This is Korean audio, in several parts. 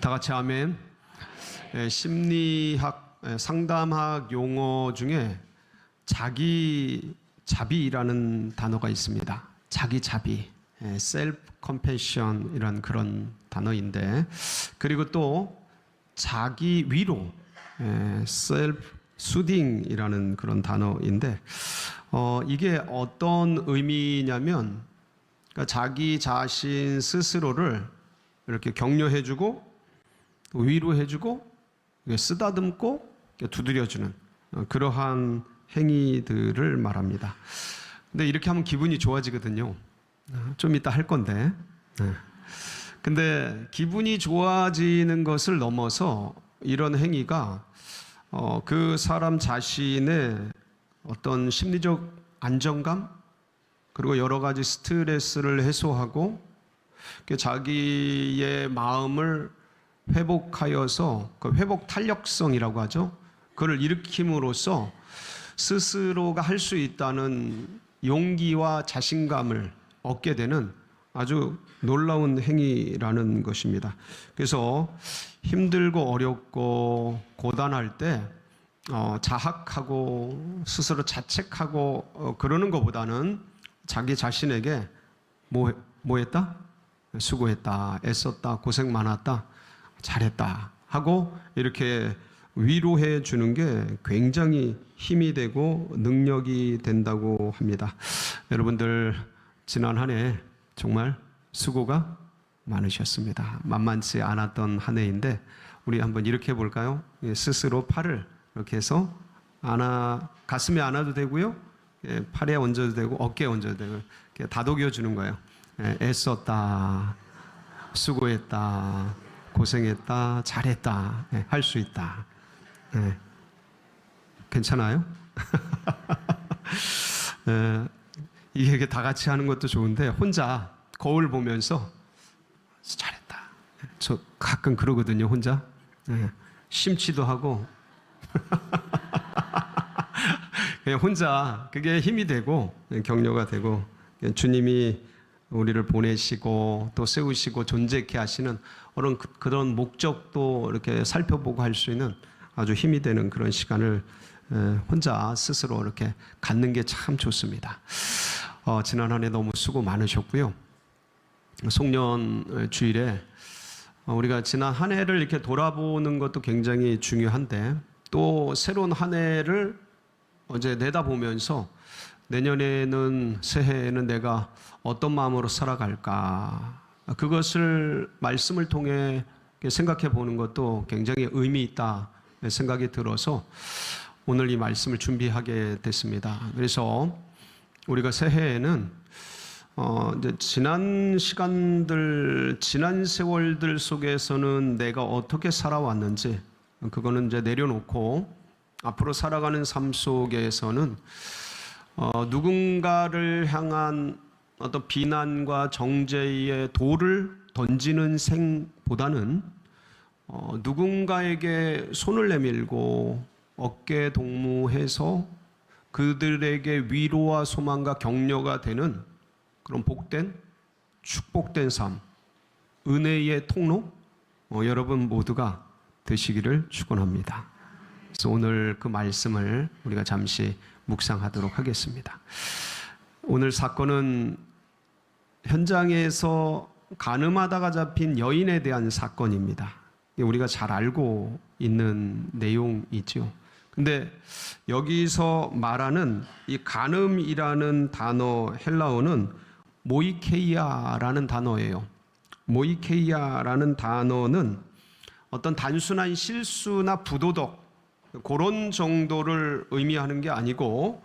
다 같이 아멘. 심리학, 상담학 용어 중에 자기자비라는 단어가 있습니다. 자기자비, self compassion 이런 그런 단어인데, 그리고 또 자기 위로, self soothing 이라는 그런 단어인데, 이게 어떤 의미냐면, 그러니까 자기 자신 스스로를 이렇게 격려해주고 위로해주고 쓰다듬고 두드려주는 그러한 행위들을 말합니다. 근데 이렇게 하면 기분이 좋아지거든요. 좀 이따 할 건데. 근데 기분이 좋아지는 것을 넘어서 이런 행위가 그 사람 자신의 어떤 심리적 안정감, 그리고 여러 가지 스트레스를 해소하고 자기의 마음을 회복하여서 그 회복 탄력성이라고 하죠. 그걸 일으킴으로써 스스로가 할 수 있다는 용기와 자신감을 얻게 되는 아주 놀라운 행위라는 것입니다. 그래서 힘들고 어렵고 고단할 때 자학하고 스스로 자책하고 그러는 것보다는 자기 자신에게 뭐 했다? 수고했다, 애썼다, 고생 많았다, 잘했다 하고 이렇게 위로해 주는 게 굉장히 힘이 되고 능력이 된다고 합니다. 여러분들 지난 한 해 정말 수고가 많으셨습니다. 만만치 않았던 한 해인데 우리 한번 이렇게 해볼까요? 스스로 팔을 이렇게 해서 가슴에 안아도 되고요, 팔에 얹어도 되고 어깨에 얹어도 되고 이렇게 다독여 주는 거예요. 애썼다, 수고했다, 고생했다, 잘했다, 할 수 있다. 괜찮아요? 이게 다 같이 하는 것도 좋은데 혼자 거울 보면서 잘했다. 저 가끔 그러거든요, 혼자. 심취도 하고 그냥 혼자 그게 힘이 되고 격려가 되고 주님이 우리를 보내시고 또 세우시고 존재케 하시는 그런 목적도 이렇게 살펴보고 할 수 있는 아주 힘이 되는 그런 시간을 혼자 스스로 이렇게 갖는 게 참 좋습니다. 지난 한 해 너무 수고 많으셨고요. 송년 주일에 우리가 지난 한 해를 이렇게 돌아보는 것도 굉장히 중요한데 또 새로운 한 해를 이제 내다보면서 내년에는 새해에는 내가 어떤 마음으로 살아갈까, 그것을 말씀을 통해 생각해 보는 것도 굉장히 의미 있다 생각이 들어서 오늘 이 말씀을 준비하게 됐습니다. 그래서 우리가 새해에는 이제 지난 시간들, 지난 세월들 속에서는 내가 어떻게 살아왔는지 그거는 이제 내려놓고 앞으로 살아가는 삶 속에서는 누군가를 향한 어떤 비난과 정죄의 돌을 던지는 생보다는 누군가에게 손을 내밀고 어깨 동무해서 그들에게 위로와 소망과 격려가 되는 그런 복된, 축복된 삶, 은혜의 통로, 여러분 모두가 되시기를 축원합니다. 그래서 오늘 그 말씀을 우리가 잠시 묵상하도록 하겠습니다. 오늘 사건은 현장에서 간음하다가 잡힌 여인에 대한 사건입니다. 우리가 잘 알고 있는 내용이죠. 근데 여기서 말하는 이 간음이라는 단어, 헬라어는 모이케이아라는 단어예요. 모이케이아라는 단어는 어떤 단순한 실수나 부도덕 그런 정도를 의미하는 게 아니고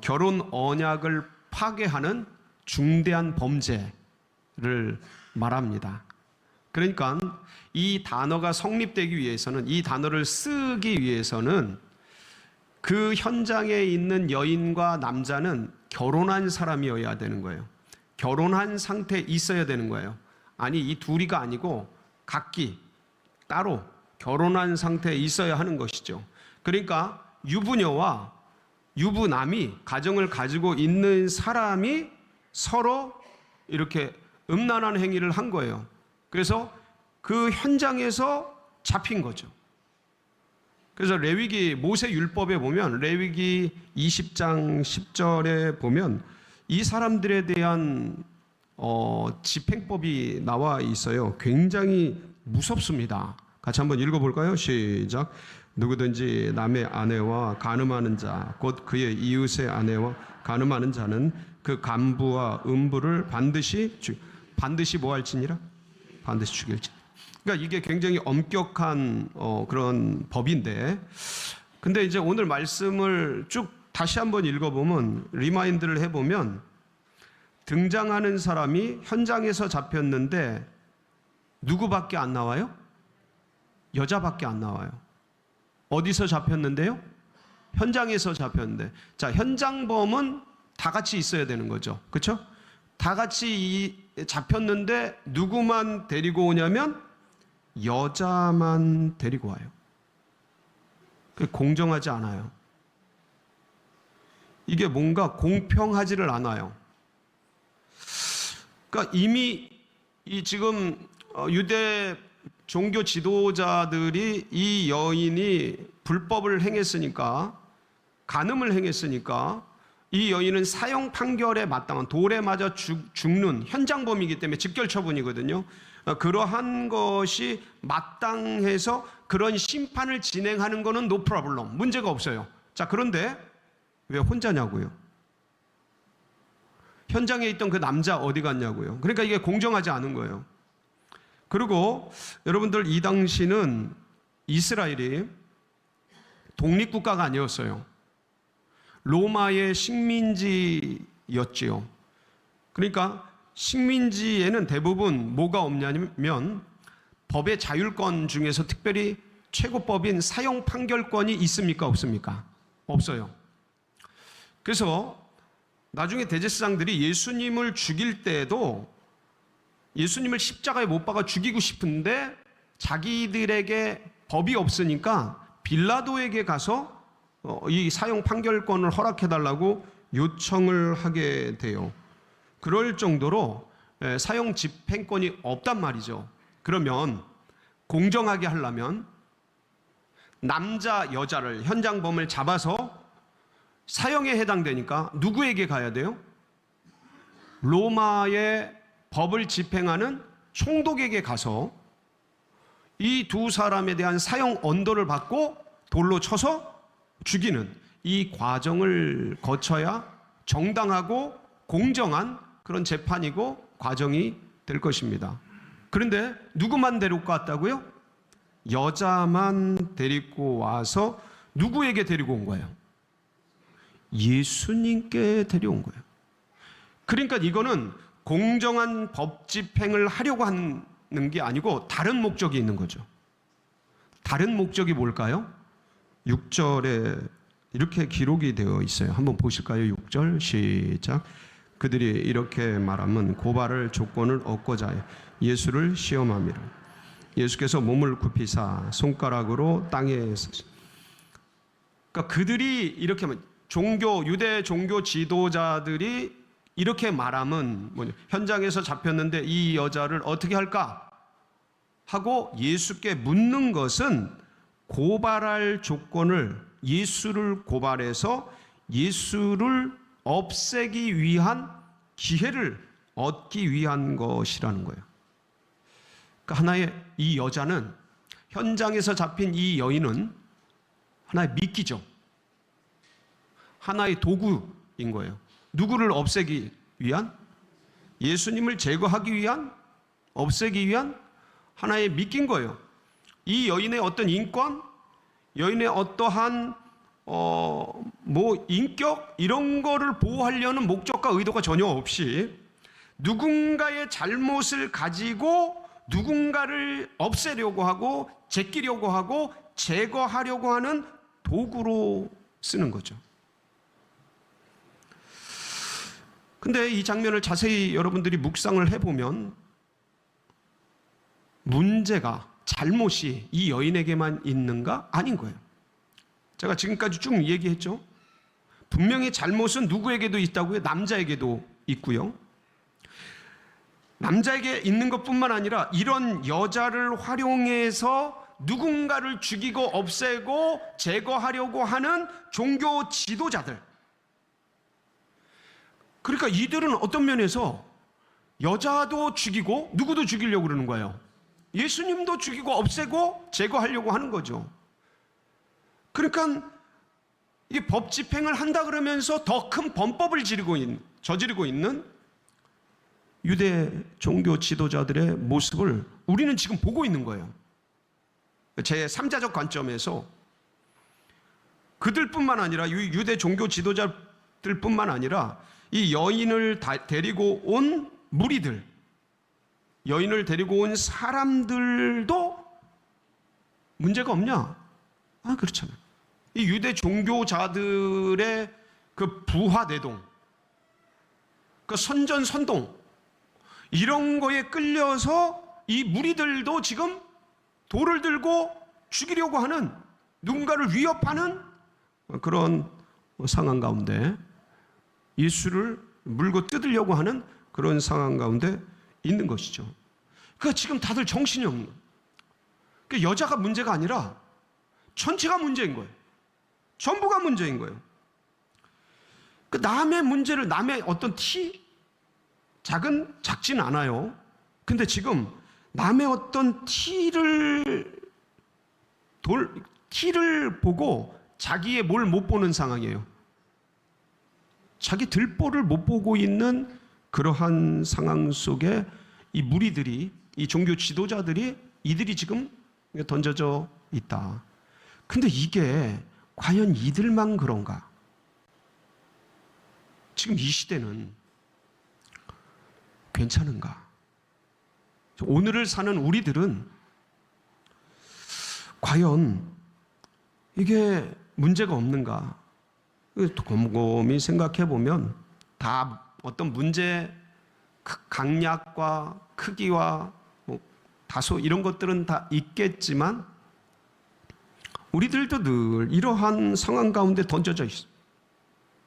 결혼 언약을 파괴하는 중대한 범죄를 말합니다. 그러니까 이 단어가 성립되기 위해서는, 이 단어를 쓰기 위해서는 그 현장에 있는 여인과 남자는 결혼한 사람이어야 되는 거예요. 결혼한 상태에 있어야 되는 거예요. 아니, 이 둘이가 아니고 각기 따로 결혼한 상태에 있어야 하는 것이죠. 그러니까 유부녀와 유부남이, 가정을 가지고 있는 사람이 서로 이렇게 음란한 행위를 한 거예요. 그래서 그 현장에서 잡힌 거죠. 그래서 레위기 모세 율법에 보면 레위기 20장 10절에 보면 이 사람들에 대한 집행법이 나와 있어요. 굉장히 무섭습니다. 같이 한번 읽어볼까요? 시작. 누구든지 남의 아내와 간음하는 자, 곧 그의 이웃의 아내와 간음하는 자는 그 간부와 음부를 반드시 뭐 할지니라? 반드시 죽일지. 그러니까 이게 굉장히 엄격한 그런 법인데, 근데 이제 오늘 말씀을 쭉 다시 한번 읽어보면, 리마인드를 해보면, 등장하는 사람이 현장에서 잡혔는데 누구밖에 안 나와요? 여자밖에 안 나와요. 어디서 잡혔는데요? 현장에서 잡혔는데, 자, 현장범은 다 같이 있어야 되는 거죠. 그렇죠? 다 같이 잡혔는데 누구만 데리고 오냐면 여자만 데리고 와요. 공정하지 않아요. 이게 뭔가 공평하지를 않아요. 그러니까 이미 지금 유대 종교 지도자들이 이 여인이 불법을 행했으니까, 간음을 행했으니까 이 여인은 사형 판결에 마땅한, 돌에 맞아 죽는 현장범이기 때문에 직결 처분이거든요. 그러한 것이 마땅해서 그런 심판을 진행하는 것은 no problem, 문제가 없어요. 자, 그런데 왜 혼자냐고요? 현장에 있던 그 남자 어디 갔냐고요? 그러니까 이게 공정하지 않은 거예요. 그리고 여러분들, 이 당시는 이스라엘이 독립국가가 아니었어요. 로마의 식민지였지요. 그러니까 식민지에는 대부분 뭐가 없냐면 법의 자율권 중에서 특별히 최고법인 사형 판결권이 있습니까? 없습니까? 없어요. 그래서 나중에 대제사장들이 예수님을 죽일 때에도 예수님을 십자가에 못 박아 죽이고 싶은데 자기들에게 법이 없으니까 빌라도에게 가서 이 사형 판결권을 허락해달라고 요청을 하게 돼요. 그럴 정도로 사형 집행권이 없단 말이죠. 그러면 공정하게 하려면 남자, 여자를, 현장범을 잡아서 사형에 해당되니까 누구에게 가야 돼요? 로마의 법을 집행하는 총독에게 가서 이 두 사람에 대한 사형 언도를 받고 돌로 쳐서 죽이는 이 과정을 거쳐야 정당하고 공정한 그런 재판이고 과정이 될 것입니다. 그런데 누구만 데리고 왔다고요? 여자만 데리고 와서 누구에게 데리고 온 거예요? 예수님께 데려온 거예요. 그러니까 이거는 공정한 법 집행을 하려고 하는 게 아니고 다른 목적이 있는 거죠. 다른 목적이 뭘까요? 6절에 이렇게 기록이 되어 있어요. 한번 보실까요? 6절 시작. 그들이 이렇게 말하면 고발할 조건을 얻고자 예수를 시험함이라. 예수께서 몸을 굽히사 손가락으로 땅에 쓰시. 그러니까 그들이 이렇게 유대 종교 지도자들이 이렇게 말하면 현장에서 잡혔는데 이 여자를 어떻게 할까 하고 예수께 묻는 것은 고발할 조건을, 예수를 고발해서 예수를 없애기 위한 기회를 얻기 위한 것이라는 거예요. 그러니까 하나의, 이 여자는, 현장에서 잡힌 이 여인은 하나의 미끼죠. 하나의 도구인 거예요. 누구를 없애기 위한? 예수님을 제거하기 위한? 없애기 위한 하나의 미끼인 거예요. 이 여인의 어떤 인권, 여인의 어떠한 인격, 이런 거를 보호하려는 목적과 의도가 전혀 없이 누군가의 잘못을 가지고 누군가를 없애려고 하고 제끼려고 하고 제거하려고 하는 도구로 쓰는 거죠. 근데 이 장면을 자세히 여러분들이 묵상을 해보면 문제가, 잘못이 이 여인에게만 있는가? 아닌 거예요. 제가 지금까지 쭉 얘기했죠. 분명히 잘못은 누구에게도 있다고요? 남자에게도 있고요. 남자에게 있는 것뿐만 아니라 이런 여자를 활용해서 누군가를 죽이고 없애고 제거하려고 하는 종교 지도자들. 그러니까 이들은 어떤 면에서 여자도 죽이고 누구도 죽이려고 그러는 거예요. 예수님도 죽이고 없애고 제거하려고 하는 거죠. 그러니까 이 법 집행을 한다 그러면서 더 큰 범법을 저지르고 있는 유대 종교 지도자들의 모습을 우리는 지금 보고 있는 거예요. 제 3자적 관점에서 그들뿐만 아니라 유대 종교 지도자들뿐만 아니라 이 여인을 데리고 온 무리들, 여인을 데리고 온 사람들도 문제가 없냐? 그렇잖아요. 이 유대 종교자들의 그 부하대동, 그 선전선동, 이런 거에 끌려서 이 무리들도 지금 돌을 들고 죽이려고 하는, 누군가를 위협하는 그런 상황 가운데, 예수를 물고 뜯으려고 하는 그런 상황 가운데 있는 것이죠. 그러니까 지금 다들 정신이 없는 거예요. 그러니까 여자가 문제가 아니라 전체가 문제인 거예요. 전부가 문제인 거예요. 그 남의 문제를, 남의 어떤 작지는 않아요. 근데 지금 남의 어떤 티를 보고 자기의 뭘 못 보는 상황이에요. 자기 들보를 못 보고 있는 그러한 상황 속에 이 무리들이, 이 종교 지도자들이, 이들이 지금 던져져 있다. 근데 이게 과연 이들만 그런가? 지금 이 시대는 괜찮은가? 오늘을 사는 우리들은 과연 이게 문제가 없는가? 곰곰이 생각해 보면 다 어떤 문제 강약과 크기와 다소 이런 것들은 다 있겠지만 우리들도 늘 이러한 상황 가운데 던져져 있어요.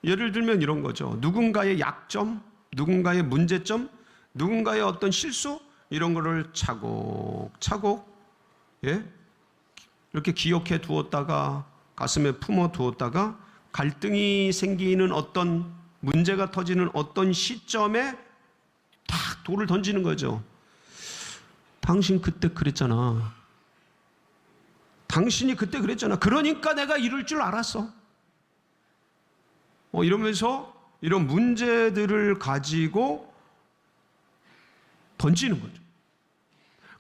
예를 들면 이런 거죠. 누군가의 약점, 누군가의 문제점, 누군가의 어떤 실수, 이런 거를 차곡차곡 이렇게 기억해 두었다가 가슴에 품어 두었다가 갈등이 생기는 어떤 문제가 터지는 어떤 시점에 탁 돌을 던지는 거죠. 당신 그때 그랬잖아. 당신이 그때 그랬잖아. 그러니까 내가 이럴 줄 알았어. 이러면서 이런 문제들을 가지고 던지는 거죠.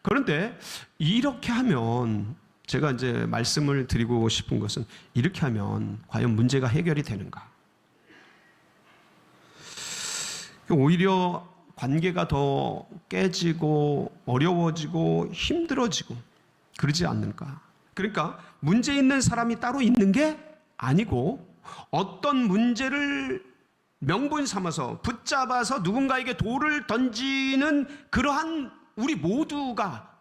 그런데 이렇게 하면, 제가 이제 말씀을 드리고 싶은 것은, 이렇게 하면 과연 문제가 해결이 되는가? 오히려 관계가 더 깨지고 어려워지고 힘들어지고 그러지 않는가? 그러니까 문제 있는 사람이 따로 있는 게 아니고 어떤 문제를 명분 삼아서 붙잡아서 누군가에게 돌을 던지는 그러한 우리 모두가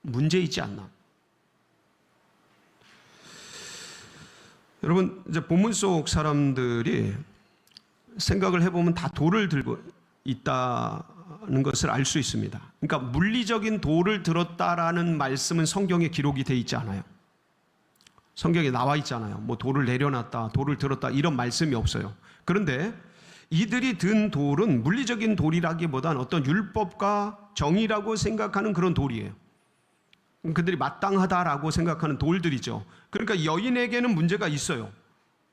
문제이지 않나? 여러분, 이제 본문 속 사람들이 생각을 해보면 다 돌을 들고 있다는 것을 알 수 있습니다. 그러니까 물리적인 돌을 들었다라는 말씀은 성경에 기록이 되어 있지 않아요. 성경에 나와 있잖아요. 뭐 돌을 내려놨다, 돌을 들었다, 이런 말씀이 없어요. 그런데 이들이 든 돌은 물리적인 돌이라기보다는 어떤 율법과 정의라고 생각하는 그런 돌이에요. 그들이 마땅하다라고 생각하는 돌들이죠. 그러니까 여인에게는 문제가 있어요.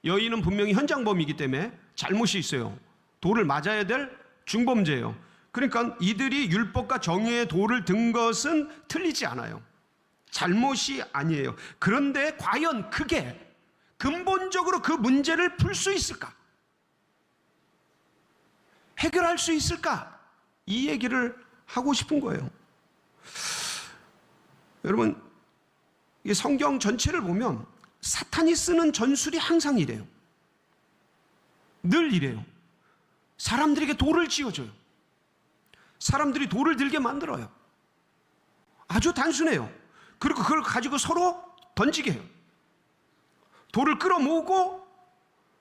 여인은 분명히 현장범이기 때문에 잘못이 있어요. 돌을 맞아야 될 중범죄예요. 그러니까 이들이 율법과 정의의 돌을 든 것은 틀리지 않아요. 잘못이 아니에요. 그런데 과연 그게 근본적으로 그 문제를 풀 수 있을까? 해결할 수 있을까? 이 얘기를 하고 싶은 거예요. 여러분, 이 성경 전체를 보면 사탄이 쓰는 전술이 항상 이래요. 늘 이래요. 사람들에게 돌을 쥐어줘요. 사람들이 돌을 들게 만들어요. 아주 단순해요. 그리고 그걸 가지고 서로 던지게 해요. 돌을 끌어모으고,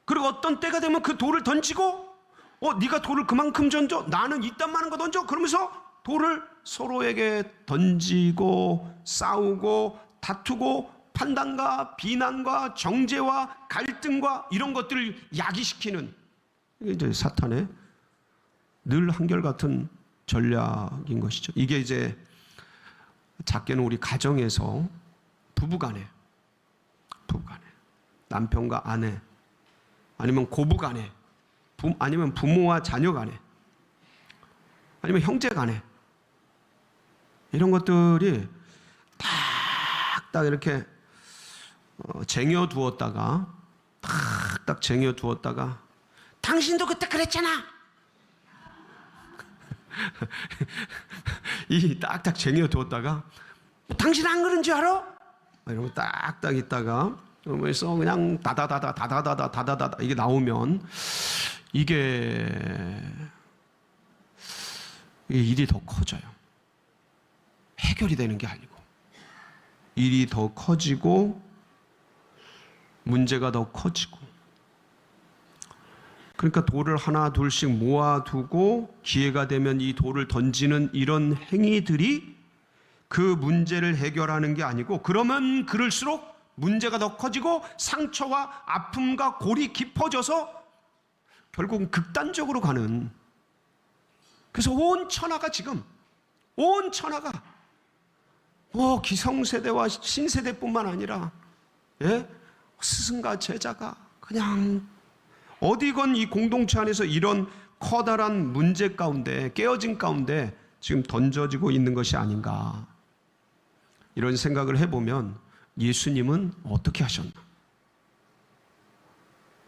그리고 어떤 때가 되면 그 돌을 던지고, 네가 돌을 그만큼 던져, 나는 이딴 많은 거 던져. 그러면서 돌을 서로에게 던지고 싸우고 다투고 판단과 비난과 정죄와 갈등과 이런 것들을 야기시키는, 이게 이제 사탄의 늘 한결같은 전략인 것이죠. 이게 이제 작게는 우리 가정에서 부부간에 남편과 아내, 아니면 고부간에, 아니면 부모와 자녀간에, 아니면 형제간에, 이런 것들이 딱 이렇게 쟁여두었다가 딱 쟁여두었다가 당신도 그때 그랬잖아. 이 딱딱 쟁여두었다가 당신 안 그런 줄 알아? 이러면 딱딱 있다가 그러면서 그냥 다다다다 이게 나오면 이게 일이 더 커져요. 해결이 되는 게 아니고 일이 더 커지고 문제가 더 커지고, 그러니까 돌을 하나 둘씩 모아두고 기회가 되면 이 돌을 던지는 이런 행위들이 그 문제를 해결하는 게 아니고, 그러면 그럴수록 문제가 더 커지고 상처와 아픔과 골이 깊어져서 결국은 극단적으로 가는. 그래서 온 천하가 기성세대와 신세대뿐만 아니라 스승과 제자가 그냥 어디건 이 공동체 안에서 이런 커다란 문제 가운데, 깨어진 가운데 지금 던져지고 있는 것이 아닌가, 이런 생각을 해보면 예수님은 어떻게 하셨나?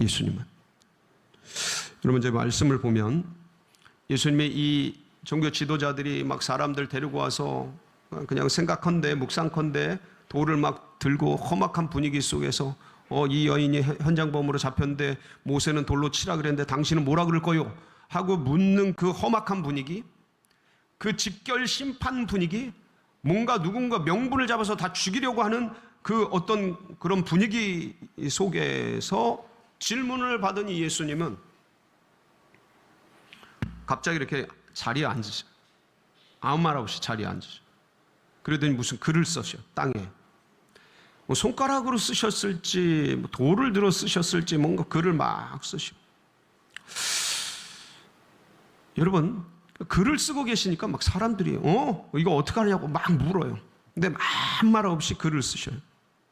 예수님은, 여러분 제 말씀을 보면 예수님의 이 종교 지도자들이 막 사람들 데리고 와서 그냥 생각컨대 묵상컨대 돌을 막 들고 험악한 분위기 속에서 이 여인이 현장범으로 잡혔는데 모세는 돌로 치라 그랬는데 당신은 뭐라 그럴 거요? 하고 묻는 그 험악한 분위기, 그 집결 심판 분위기, 뭔가 누군가 명분을 잡아서 다 죽이려고 하는 그 어떤 그런 분위기 속에서 질문을 받은 이 예수님은 갑자기 이렇게 자리에 앉으셔. 아무 말 없이 자리에 앉으셔. 그러더니 무슨 글을 써셔. 땅에 뭐 손가락으로 쓰셨을지 뭐 돌을 들어 쓰셨을지 뭔가 글을 막 쓰시고. 여러분 글을 쓰고 계시니까 막 사람들이 이거 어떻게 하냐고 막 물어요. 근데 아무 말 없이 글을 쓰셔요.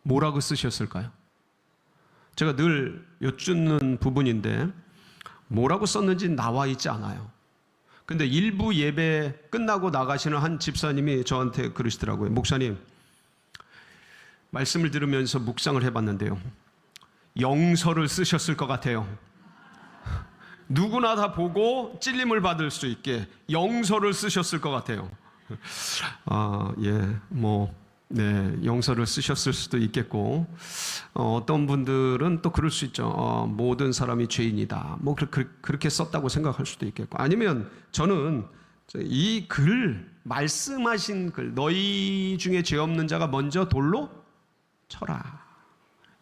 뭐라고 쓰셨을까요? 제가 늘 여쭙는 부분인데 뭐라고 썼는지 나와 있지 않아요. 근데 일부 예배 끝나고 나가시는 한 집사님이 저한테 그러시더라고요. 목사님, 말씀을 들으면서 묵상을 해봤는데요, 영서를 쓰셨을 것 같아요. 누구나 다 보고 찔림을 받을 수 있게 영서를 쓰셨을 것 같아요. 영서를 쓰셨을 수도 있겠고, 어떤 분들은 또 그럴 수 있죠. 모든 사람이 죄인이다. 뭐 그렇게 썼다고 생각할 수도 있겠고, 아니면 저는 이 글, 말씀하신 글, 너희 중에 죄 없는 자가 먼저 돌로 쳐라,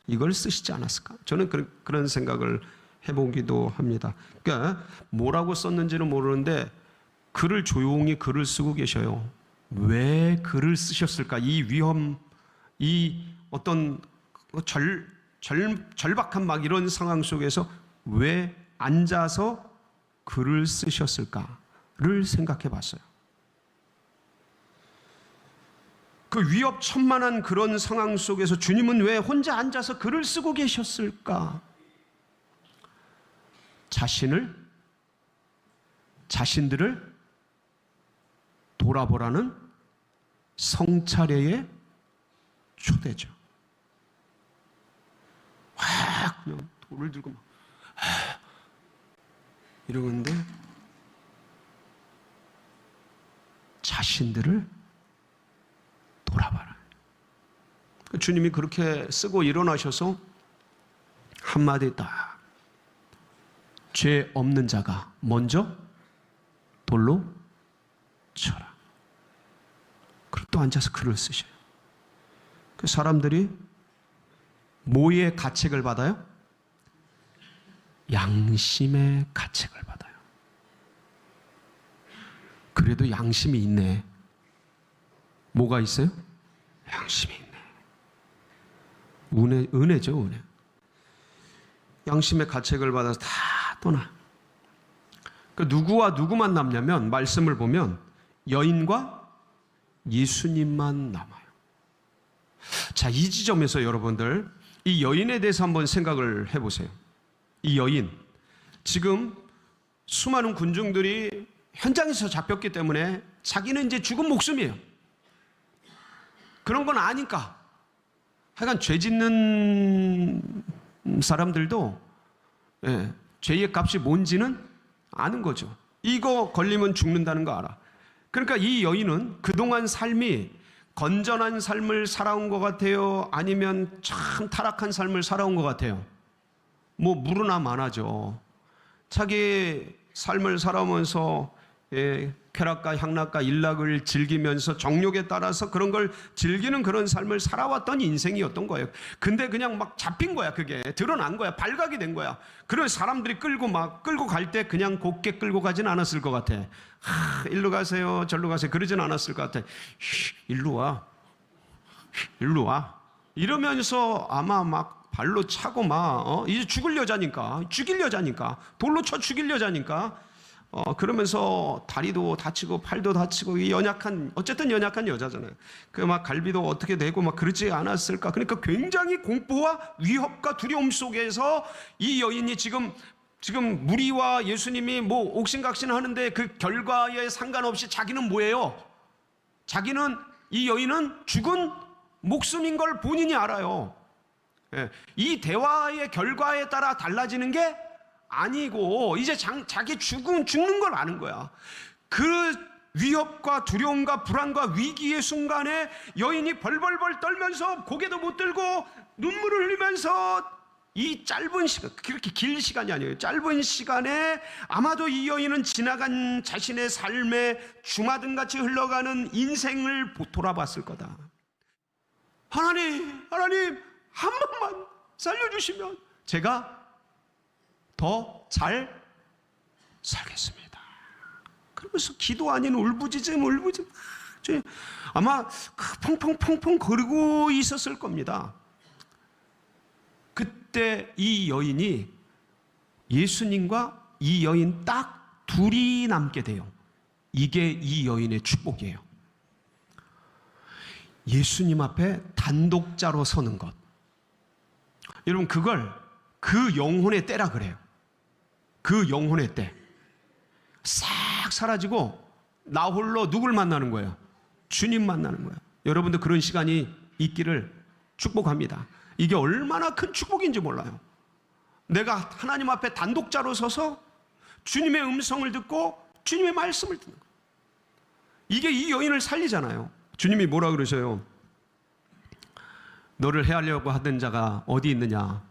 이걸 쓰시지 않았을까? 저는 그런 생각을 해보기도 합니다. 그러니까 뭐라고 썼는지는 모르는데 글을 조용히 글을 쓰고 계셔요. 왜 글을 쓰셨을까? 이 위험, 이 어떤 절박한 막 이런 상황 속에서 왜 앉아서 글을 쓰셨을까를 생각해 봤어요. 그 위협천만한 그런 상황 속에서 주님은 왜 혼자 앉아서 글을 쓰고 계셨을까? 자신들을 돌아보라는 성찰의 초대죠. 그냥 돌을 들고 막 이러는데 자신들을 돌아봐라. 주님이 그렇게 쓰고 일어나셔서 한마디 딱, 죄 없는 자가 먼저 돌로 쳐라. 그리고 또 앉아서 글을 쓰셔요. 그 사람들이 뭐의 가책을 받아요? 양심의 가책을 받아요. 그래도 양심이 있네. 뭐가 있어요? 양심이 있네. 은혜죠, 은혜. 양심의 가책을 받아서 다 떠나. 그 누구와 누구만 남냐면 말씀을 보면 여인과 예수님만 남아요. 자, 이 지점에서 여러분들 이 여인에 대해서 한번 생각을 해보세요. 이 여인, 지금 수많은 군중들이 현장에서 잡혔기 때문에 자기는 이제 죽은 목숨이에요. 그런 건 아니까. 하여간 죄 짓는 사람들도 죄의 값이 뭔지는 아는 거죠. 이거 걸리면 죽는다는 거 알아. 그러니까 이 여인은 그동안 삶이 건전한 삶을 살아온 것 같아요? 아니면 참 타락한 삶을 살아온 것 같아요? 뭐 무르나 많아죠. 자기 삶을 살아오면서 쾌락과 향락과 일락을 즐기면서 정욕에 따라서 그런 걸 즐기는 그런 삶을 살아왔던 인생이었던 거예요. 근데 그냥 막 잡힌 거야. 그게 드러난 거야. 발각이 된 거야. 그런 사람들이 끌고 갈 때 그냥 곱게 끌고 가진 않았을 것 같아. 일로 가세요, 절로 가세요, 그러진 않았을 것 같아. 일로 와, 일로 와, 이러면서 아마 막 발로 차고 이제 죽일 여자니까 돌로 쳐 죽일 여자니까 그러면서 다리도 다치고 팔도 다치고 어쨌든 연약한 여자잖아요. 그 막 갈비도 어떻게 되고 막 그러지 않았을까. 그러니까 굉장히 공포와 위협과 두려움 속에서 이 여인이 지금 무리와 예수님이 뭐 옥신각신 하는데 그 결과에 상관없이 자기는 뭐예요? 이 여인은 죽은 목숨인 걸 본인이 알아요. 이 대화의 결과에 따라 달라지는 게 아니고 이제 자기 죽는 걸 아는 거야. 그 위협과 두려움과 불안과 위기의 순간에 여인이 벌벌벌 떨면서 고개도 못 들고 눈물을 흘리면서 이 짧은 시간, 그렇게 긴 시간이 아니에요. 짧은 시간에 아마도 이 여인은 지나간 자신의 삶의 주마등같이 흘러가는 인생을 돌아봤을 거다. 하나님 한 번만 살려주시면 제가 더 잘 살겠습니다. 그러면서 기도 아닌 울부짖음 아마 펑펑펑펑 거리고 있었을 겁니다. 그때 이 여인이 예수님과 이 여인 딱 둘이 남게 돼요. 이게 이 여인의 축복이에요. 예수님 앞에 단독자로 서는 것. 여러분, 그걸 그 영혼의 때라 그래요. 그 영혼의 때. 싹 사라지고 나 홀로 누굴 만나는 거예요? 주님 만나는 거예요. 여러분도 그런 시간이 있기를 축복합니다. 이게 얼마나 큰 축복인지 몰라요. 내가 하나님 앞에 단독자로 서서 주님의 음성을 듣고 주님의 말씀을 듣는 거예요. 이게 이 여인을 살리잖아요. 주님이 뭐라 그러셔요? 너를 해하려고 하던 자가 어디 있느냐?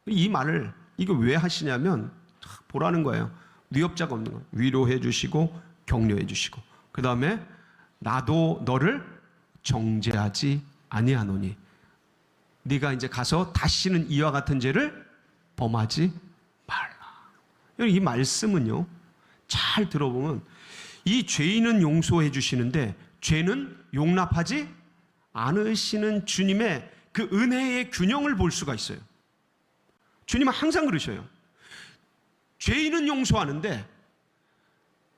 이 말을 이거 왜 하시냐면 보라는 거예요. 위협자가 없는 거예요. 위로해 주시고 격려해 주시고, 그 다음에 나도 너를 정죄하지 아니하노니 네가 이제 가서 다시는 이와 같은 죄를 범하지 말라. 이 말씀은요, 잘 들어보면 이 죄인은 용서해 주시는데 죄는 용납하지 않으시는 주님의 그 은혜의 균형을 볼 수가 있어요. 주님은 항상 그러셔요. 죄인은 용서하는데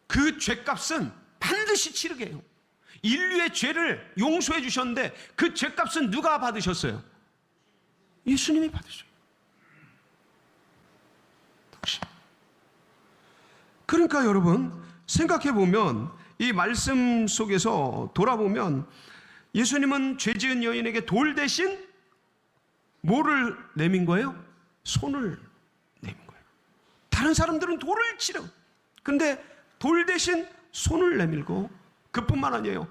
그 죄값은 반드시 치르게 해요. 인류의 죄를 용서해 주셨는데 그 죄값은 누가 받으셨어요? 예수님이 받으셔요. 그러니까 여러분, 생각해 보면 이 말씀 속에서 돌아보면 예수님은 죄 지은 여인에게 돌 대신 뭐를 내민 거예요? 손을 내민 거예요. 다른 사람들은 돌을 치려, 근데 돌 대신 손을 내밀고, 그뿐만 아니에요.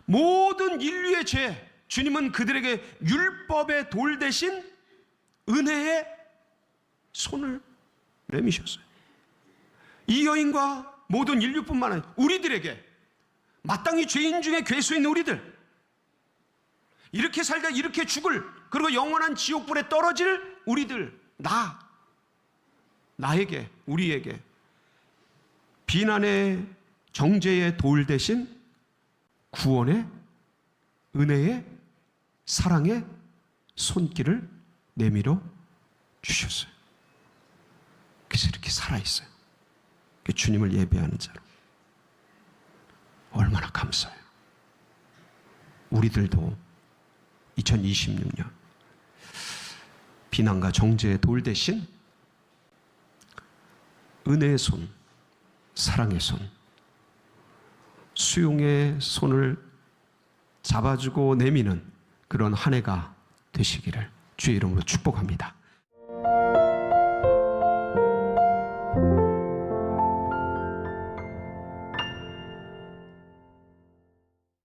모든 인류의 죄, 주님은 그들에게 율법의 돌 대신 은혜의 손을 내미셨어요. 이 여인과 모든 인류뿐만 아니라 우리들에게, 마땅히 죄인 중에 괴수인 우리들, 이렇게 살다 이렇게 죽을, 그리고 영원한 지옥불에 떨어질 우리들, 나에게, 우리에게 비난의 정죄의 돌 대신 구원의, 은혜의, 사랑의 손길을 내밀어 주셨어요. 그래서 이렇게 살아있어요. 주님을 예배하는 자로. 얼마나 감사해요. 우리들도 2026년 비난과 정죄의 돌 대신 은혜의 손, 사랑의 손, 수용의 손을 잡아주고 내미는 그런 한 해가 되시기를 주의 이름으로 축복합니다.